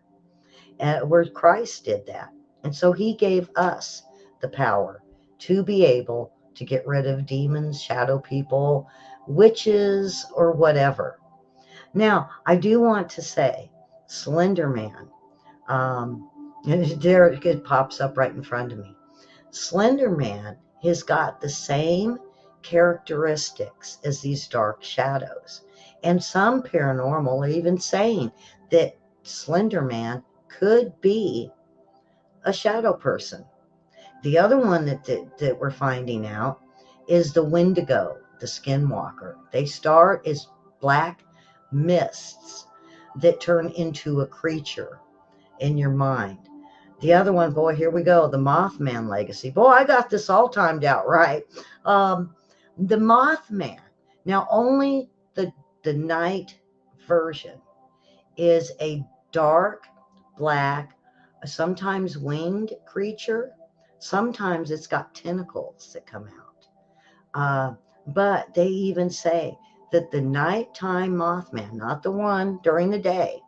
Speaker 1: where Christ did that. And so he gave us the power to be able to get rid of demons, shadow people, witches, or whatever. Now, I do want to say, Slender Man, there it pops up right in front of me. Slender Man has got the same characteristics as these dark shadows. And some paranormal are even saying that Slender Man could be a shadow person. The other one that we're finding out is the Wendigo, the skinwalker. They start as black mists that turn into a creature in your mind. The other one, boy, here we go, the Mothman legacy. Boy, I got this all timed out right. The Mothman. Now, only the night version is a dark black, sometimes winged creature. Sometimes it's got tentacles that come out. But they even say that the nighttime Mothman, not the one during the day,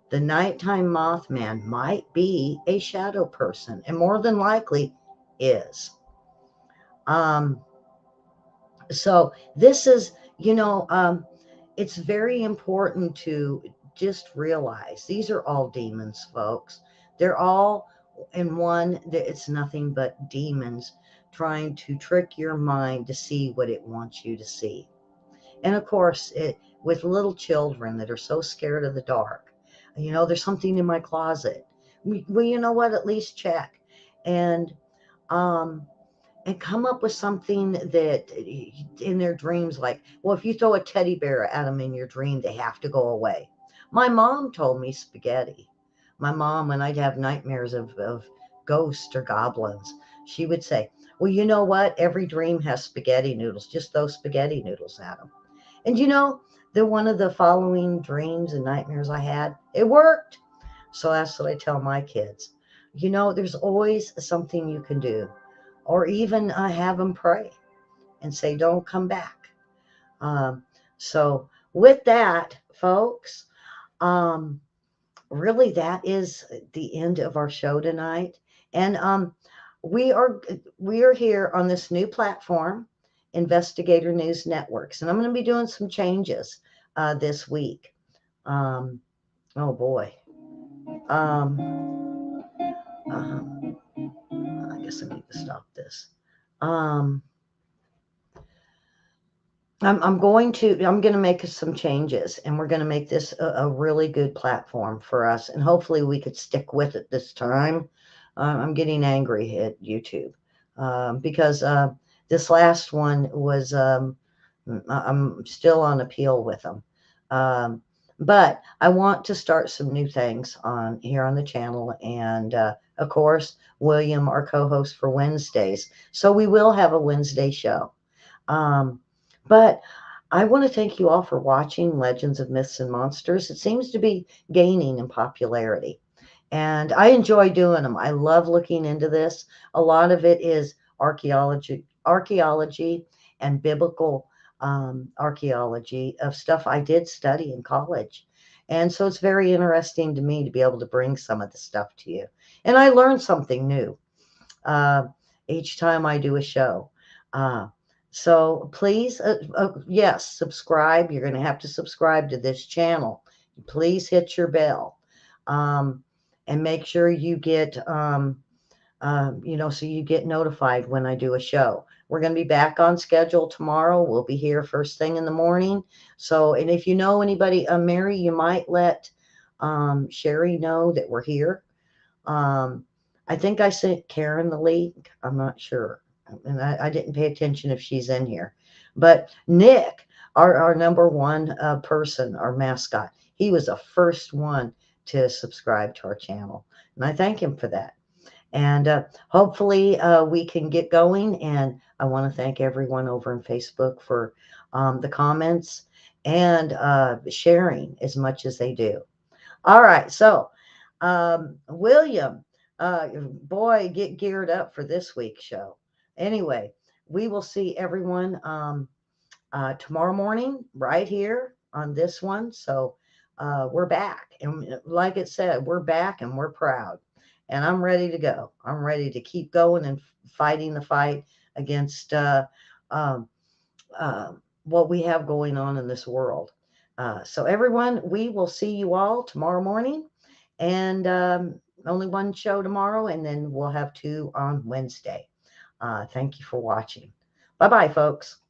Speaker 1: the nighttime Mothman might be a shadow person, and more than likely is. Um, so this is, it's very important just realize these are all demons, folks. They're all in one. It's nothing but demons trying to trick your mind to see what it wants you to see. And of course, with little children that are so scared of the dark, there's something in my closet. Well, you know what? At least check, and um, and come up with something that in their dreams, like, well, if you throw a teddy bear at them in your dream, they have to go away. My mom told me spaghetti. My mom, when I'd have nightmares of ghosts or goblins, she would say, well, you know what? Every dream has spaghetti noodles. Just throw spaghetti noodles at them. And they're one of the following dreams and nightmares I had. It worked. So that's what I tell my kids. There's always something you can do, or even have them pray and say, don't come back. Um, so, with that, folks, um, really, that is the end of our show tonight. And we are we are here on this new platform, Investigator News Networks, and I'm going to be doing some changes this week. Um, oh boy. Um, uh, I guess I need to stop this. Um, I'm going to make some changes, and we're going to make this a really good platform for us, and hopefully we could stick with it this time. I'm getting angry at YouTube because this last one was I'm still on appeal with them. Um, but I want to start some new things on here on the channel, and of course, William, our co-host for Wednesdays. So we will have a Wednesday show. Um, but I want to thank you all for watching Legends of Myths and Monsters. It seems to be gaining in popularity, and I enjoy doing them. I love looking into this. A lot of it is archaeology and biblical archaeology of stuff I did study in college. And so it's very interesting to me to be able to bring some of the stuff to you. And I learn something new uh, each time I do a show. Uh, so please, yes, subscribe. You're going to have to subscribe to this channel. Please hit your bell, um, and make sure you get, so you get notified when I do a show. We're going to be back on schedule tomorrow. We'll be here first thing in the morning. So, and if you know anybody, Mary, you might let Sherry know that we're here. I think I sent Karen the link. I'm not sure. And I didn't pay attention if she's in here. But Nick, our number one person, our mascot, he was the first one to subscribe to our channel. And I thank him for that. And hopefully we can get going. And I want to thank everyone over on Facebook for the comments and sharing as much as they do. All right. So, William, boy, get geared up for this week's show. Anyway, we will see everyone tomorrow morning right here on this one. So we're back. And like it said, we're back and we're proud. And I'm ready to go. I'm ready to keep going and fighting the fight against um, uh, what we have going on in this world. So, everyone, we will see you all tomorrow morning. And only one show tomorrow, and then we'll have two on Wednesday. Thank you for watching. Bye-bye, folks.